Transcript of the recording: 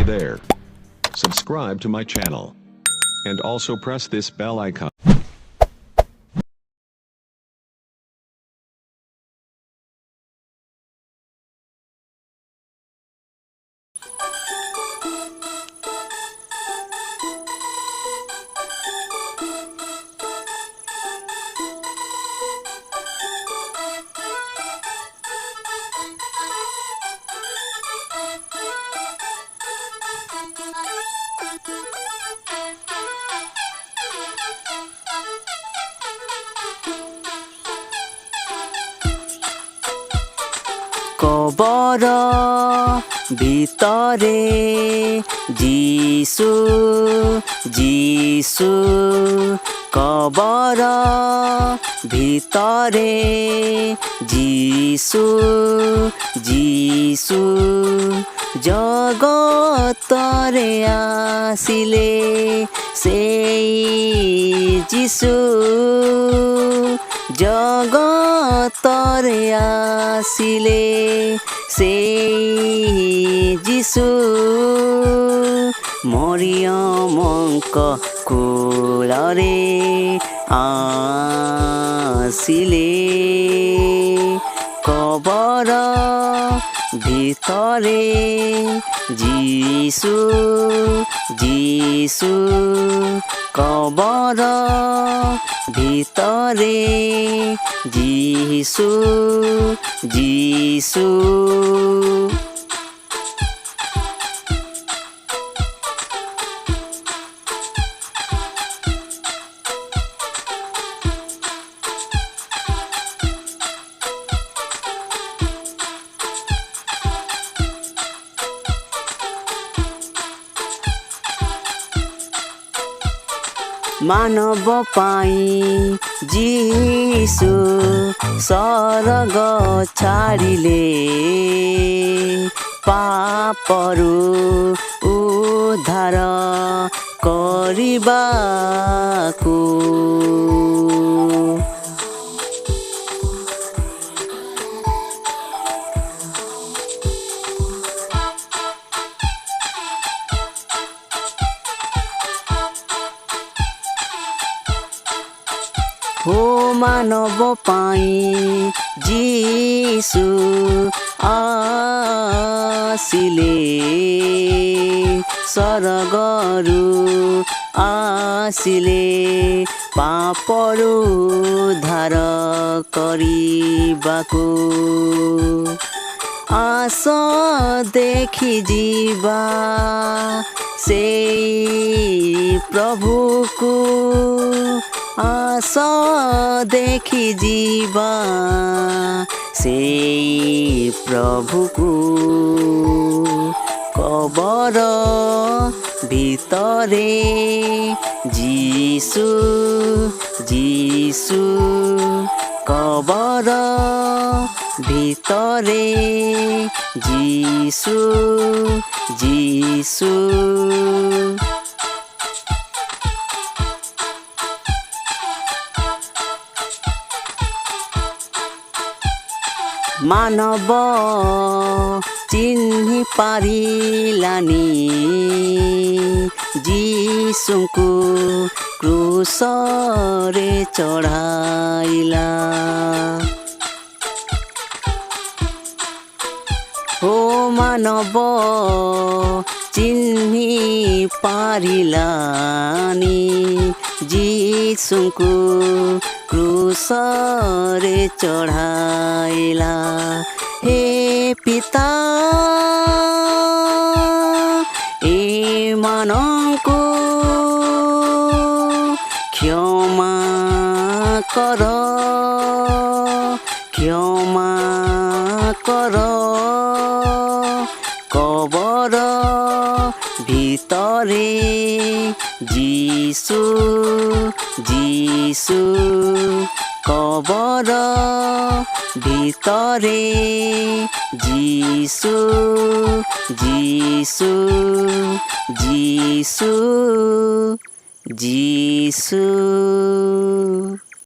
Hey there. Subscribe to my channel. And also press this bell icon. কবর ভিতরে যিশু যিশু কবর ভিতরে যিশু যিশু জগতরে আসিলে সেই যিশু জগতরে আসিলে সেই যিশু মরিয়মଙ୍କ কোଳରେ ଆସିଲେ କବର ଭିତରେ যিশু যিশু কবর ভিতরে যিশু যিশু ମାନବ ପାଇଁ ଯୀଶୁ ସରଗ ଛାଡ଼ିଲେ ପାପରୁ ଉଦ୍ଧାର କରିବାକୁ ଓ ମାନବ ପାଇଁ ଯୀଶୁ ଆସିଲେ ସରଗରୁ ଆସିଲେ ପାପରୁ ଉଦ୍ଧାର କରିବାକୁ ଆସ ଦେଖି ଯିବା ସେଇ ପ୍ରଭୁକୁ ଆସ ଦେଖି ଯିବା ସେଇ ପ୍ରଭୁକୁ କବର ଭିତରେ ଯୀଶୁ ଯୀଶୁ କବର ଭିତରେ ଯୀଶୁ ଯୀଶୁ ମାନବ ଚିହ୍ନି ପାରିଲାନି ଯୀଶୁଙ୍କୁ କ୍ରୁଶରେ ଚଢ଼ାଇଲା ଓ ମାନବ ଚିହ୍ନି ପାରିଲାନି ଯୀଶୁଙ୍କୁ କ୍ରୁଶରେ ଚଢ଼ାଇଲା ହେ ପିତା ଏମାନଙ୍କୁ କ୍ଷମା କର କ୍ଷମା କର କବର ଭିତରେ ଯୀଶୁ ଯୀଶୁ କବର ଭିତରେ ଯୀଶୁ ଯୀଶୁ ଯୀଶୁ ଯୀଶୁ